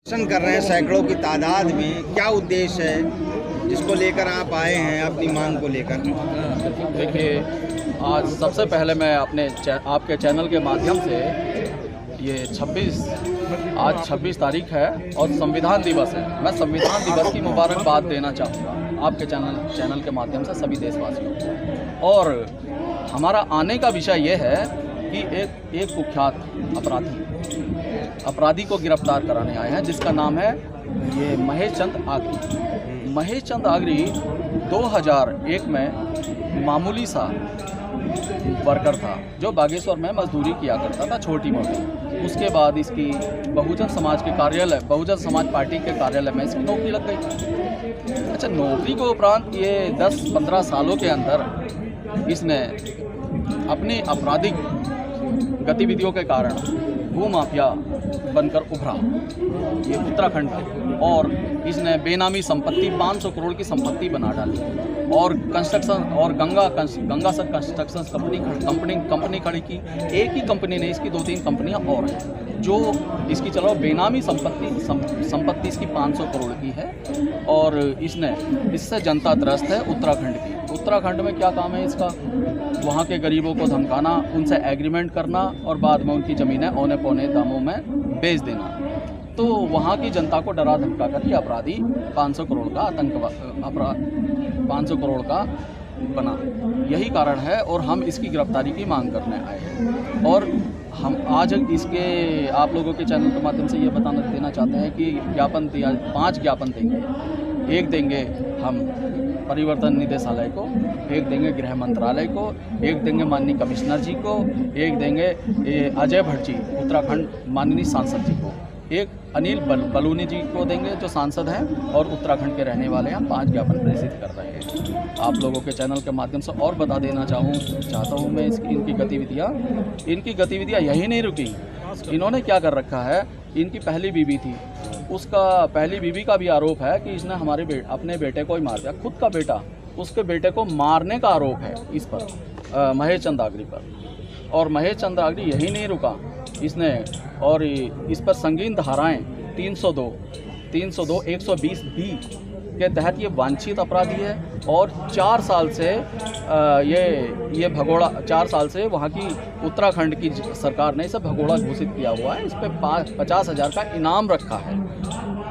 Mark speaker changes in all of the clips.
Speaker 1: प्रदर्शन कर रहे हैं सैकड़ों की तादाद में, क्या उद्देश्य है जिसको लेकर आप आए हैं अपनी मांग को लेकर?
Speaker 2: देखिए, आज सबसे पहले मैं आपके चैनल के माध्यम से ये 26 तारीख है और संविधान दिवस है। मैं संविधान दिवस की मुबारकबाद देना चाहूँगा आपके चैनल के माध्यम से सभी देशवासियों को। और हमारा आने का विषय ये है कि एक कुख्यात अपराधी को गिरफ्तार कराने आए हैं, जिसका नाम है ये महेश चंद आगरी। महेश चंद आगरी 2001 में मामूली सा वर्कर था जो बागेश्वर में मजदूरी किया करता था, छोटी मोटी। उसके बाद इसकी बहुजन समाज पार्टी के कार्यालय में इसकी नौकरी लग गई। अच्छा, नौकरी के उपरांत ये 10-15 सालों के अंदर इसने अपनी आपराधिक गतिविधियों के कारण भूमाफिया बनकर उभरा ये उत्तराखंड में, और इसने बेनामी संपत्ति 500 करोड़ की संपत्ति बना डाली और कंस्ट्रक्शन और गंगा सर कंस्ट्रक्शन कंपनी खड़ी की। एक ही कंपनी नहीं, इसकी 2-3 कंपनियां और हैं जो इसकी चलो बेनामी संपत्ति इसकी 500 करोड़ की है। और इससे जनता त्रस्त है उत्तराखंड की। उत्तराखंड में क्या काम है इसका? वहाँ के गरीबों को धमकाना, उनसे एग्रीमेंट करना और बाद में उनकी ज़मीनें औने पौने दामों में बेच देना। तो वहाँ की जनता को डरा धमका कर ये अपराधी 500 करोड़ का अपराध 500 करोड़ का बना। यही कारण है और हम इसकी गिरफ्तारी की मांग करने आए हैं। और हम आज इसके आप लोगों के चैनल के माध्यम से ये देना चाहते हैं कि 5 ज्ञापन देंगे। एक देंगे हम परिवर्तन निदेशालय को, एक देंगे गृह मंत्रालय को, एक देंगे माननीय कमिश्नर जी को, एक देंगे अजय भट्ट जी उत्तराखंड माननीय सांसद जी को, एक अनिल बलूनी जी को देंगे जो सांसद हैं और उत्तराखंड के रहने वाले हैं। 5 ज्ञापन प्रेषित कर रहे हैं। आप लोगों के चैनल के माध्यम से और बता देना चाहता हूँ मैं इनकी गतिविधियाँ यही नहीं रुकी। इन्होंने क्या कर रखा है, इनकी पहली बीवी थी, उसका पहली बीवी का भी आरोप है कि इसने अपने बेटे को ही मार दिया, खुद का बेटा, उसके बेटे को मारने का आरोप है इस पर, महेश चंद आगरी पर। और महेश चंद आगरी यही नहीं रुका, इसने और इस पर संगीन धाराएं 302, 120B के तहत ये वांछित अपराधी है। और 4 साल से ये भगोड़ा 4 साल से वहाँ की उत्तराखंड की सरकार ने इसे भगोड़ा घोषित किया हुआ है। इस पर 50,000 का इनाम रखा है,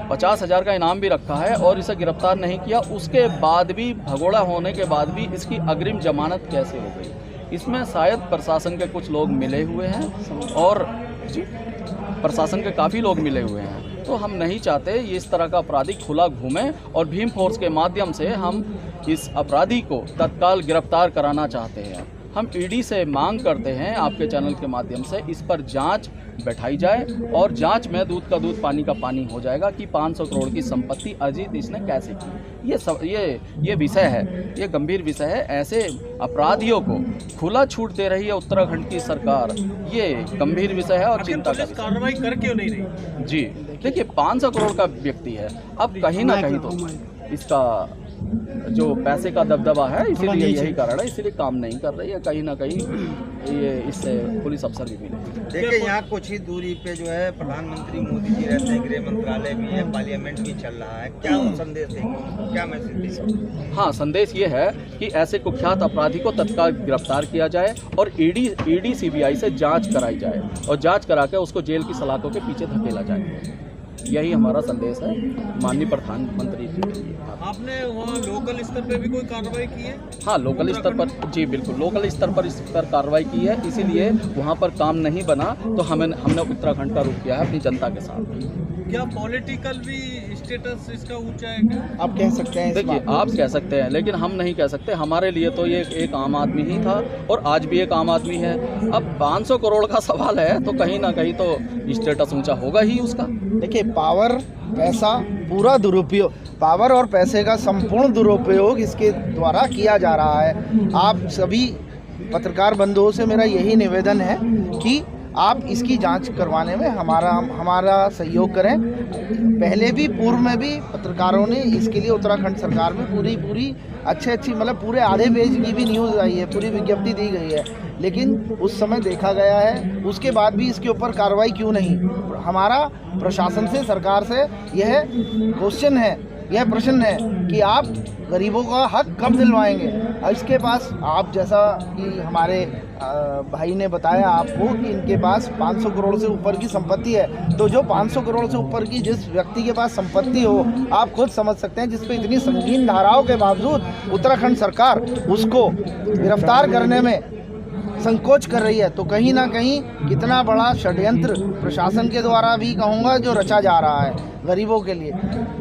Speaker 2: 50,000 का इनाम भी रखा है और इसे गिरफ्तार नहीं किया। उसके बाद भी, भगोड़ा होने के बाद भी इसकी अग्रिम जमानत कैसे हो गई? इसमें शायद प्रशासन के कुछ लोग मिले हुए हैं और प्रशासन के काफ़ी लोग मिले हुए हैं। तो हम नहीं चाहते ये इस तरह का अपराधी खुला घूमे और भीम फोर्स के माध्यम से हम इस अपराधी को तत्काल गिरफ्तार कराना चाहते हैं। हम ईडी से मांग करते हैं आपके चैनल के माध्यम से इस पर जांच बैठाई जाए और जांच में दूध का दूध पानी का पानी हो जाएगा कि 500 करोड़ की संपत्ति अजीत इसने कैसे की। ये विषय है, ये गंभीर विषय है। ऐसे अपराधियों को खुला छूट दे रही है उत्तराखंड की सरकार, ये गंभीर विषय है और चिंता का।
Speaker 3: कार्रवाई कर क्यों नहीं रही?
Speaker 2: जी देखिए, 500 करोड़ का व्यक्ति है, अब कहीं ना कहीं तो इसका जो पैसे का दबदबा है, इसीलिए यही कारण है, इसीलिए काम नहीं कर रही है। कहीं ना कहीं ये इससे पुलिस अफसर भी मिले।
Speaker 1: देखिए, यहाँ कुछ ही दूरी पे जो है प्रधानमंत्री मोदी जी रहते हैं, गृह मंत्रालय भी है, पार्लियामेंट भी चल रहा है। क्या संदेश देंगे, क्या मैसेज देंगे?
Speaker 2: हाँ, संदेश ये है कि ऐसे कुख्यात अपराधी को तत्काल गिरफ्तार किया जाए और ईडी CBI से जाँच कराई जाए और जाँच करा के उसको जेल की सलाखों के पीछे धकेला जाए। यही हमारा संदेश है माननीय प्रधानमंत्री जी के लिए।
Speaker 3: आपने वहाँ लोकल स्तर पे भी कोई कार्रवाई की है?
Speaker 2: हाँ, लोकल स्तर पर, जी बिल्कुल, लोकल स्तर पर इस पर कार्रवाई की है। इसीलिए वहाँ पर काम नहीं बना तो हमने उत्तराखंड का रुख किया है अपनी जनता के साथ।
Speaker 3: क्या पॉलिटिकल भी स्टेटस इसका ऊंचा है क्या?
Speaker 1: आप कह सकते हैं?
Speaker 2: देखिए, आप कह सकते हैं लेकिन हम नहीं कह सकते। हमारे लिए तो ये एक आम आदमी ही था और आज भी एक आम आदमी है। अब 500 करोड़ का सवाल है तो कहीं ना कहीं तो स्टेटस ऊंचा होगा ही उसका।
Speaker 4: देखिए, पावर, पैसा पूरा दुरुपयोग, पावर और पैसे का संपूर्ण दुरुपयोग इसके द्वारा किया जा रहा है। आप सभी पत्रकार बंधुओं से मेरा यही निवेदन है कि आप इसकी जांच करवाने में हमारा सहयोग करें। पहले भी पूर्व में भी पत्रकारों ने इसके लिए उत्तराखंड सरकार में पूरी अच्छी मतलब पूरे आधे पेज की भी न्यूज़ आई है, पूरी विज्ञप्ति दी गई है, लेकिन उस समय देखा गया है, उसके बाद भी इसके ऊपर कार्रवाई क्यों नहीं। हमारा प्रशासन से, सरकार से यह क्वेश्चन है, यह प्रश्न है कि आप गरीबों का हक कब दिलवाएंगे। इसके पास आप जैसा कि हमारे भाई ने बताया आपको कि इनके पास 500 करोड़ से ऊपर की संपत्ति है, तो जो 500 करोड़ से ऊपर की जिस व्यक्ति के पास संपत्ति हो, आप खुद समझ सकते हैं, जिस पे इतनी संगीन धाराओं के बावजूद उत्तराखंड सरकार उसको गिरफ्तार करने में संकोच कर रही है, तो कहीं ना कहीं कितना बड़ा षड्यंत्र प्रशासन के द्वारा भी कहूँगा जो रचा जा रहा है गरीबों के लिए।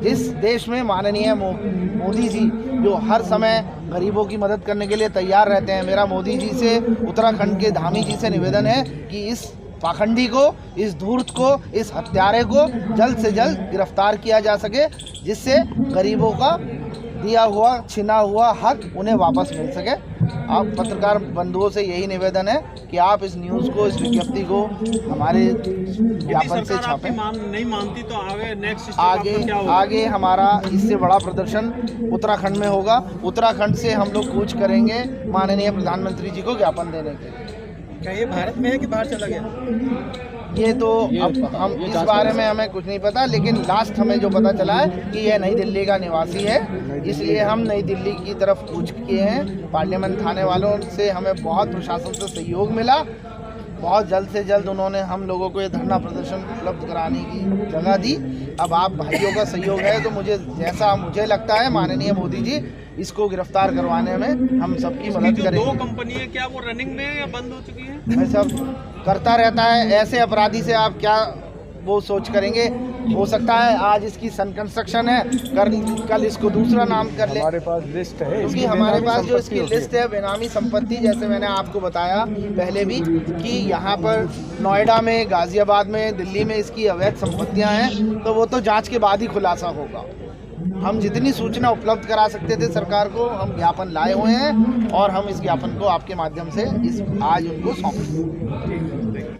Speaker 4: जिस देश में माननीय मोदी जी जो हर समय गरीबों की मदद करने के लिए तैयार रहते हैं, मेरा मोदी जी से, उत्तराखंड के धामी जी से निवेदन है कि इस पाखंडी को, इस धूर्त को, इस हत्यारे को जल्द से जल्द गिरफ्तार किया जा सके, जिससे गरीबों का दिया हुआ, छिना हुआ हक उन्हें वापस मिल सके। आप पत्रकार बंधुओं से यही निवेदन है कि आप इस न्यूज़ को, इस विज्ञप्ति को हमारे ज्ञापन से छापें।
Speaker 3: नहीं मानती तो नेक्स्ट
Speaker 4: आगे हमारा इससे बड़ा प्रदर्शन उत्तराखंड में होगा। उत्तराखंड से हम लोग कूच करेंगे माननीय प्रधानमंत्री जी को ज्ञापन देने के लिए।
Speaker 1: क्या ये भारत में है कि बाहर चला गया?
Speaker 4: ये तो अब हम इस बारे में हमें कुछ नहीं पता, लेकिन लास्ट हमें जो पता चला है कि यह नई दिल्ली का निवासी है, इसलिए हम नई दिल्ली की तरफ कूच किए हैं। पार्लियामेंट थाने वालों से हमें बहुत प्रशासन से सहयोग मिला, बहुत जल्द से जल्द उन्होंने हम लोगों को ये धरना प्रदर्शन उपलब्ध कराने की जगह दी। अब आप भाइयों का सहयोग है तो मुझे लगता है माननीय मोदी जी इसको गिरफ्तार करवाने में हम सबकी मदद करेंगे।
Speaker 3: 2 कंपनी है, क्या वो रनिंग में है या बंद हो चुकी है?
Speaker 4: भाई सब करता रहता है, ऐसे अपराधी से आप क्या वो सोच करेंगे। हो सकता है आज इसकी सन कंस्ट्रक्शन है, कल इसको दूसरा नाम कर ले।
Speaker 5: हमारे पास लिस्ट है,
Speaker 4: क्योंकि हमारे पास जो इसकी लिस्ट है बेनामी संपत्ति, जैसे मैंने आपको बताया पहले भी कि यहाँ पर नोएडा में, गाजियाबाद में, दिल्ली में इसकी अवैध संपत्तियाँ हैं, तो वो तो जांच के बाद ही खुलासा होगा। हम जितनी सूचना उपलब्ध करा सकते थे सरकार को, हम ज्ञापन लाए हुए हैं और हम इस ज्ञापन को आपके माध्यम से आज उनको सौंपेंगे।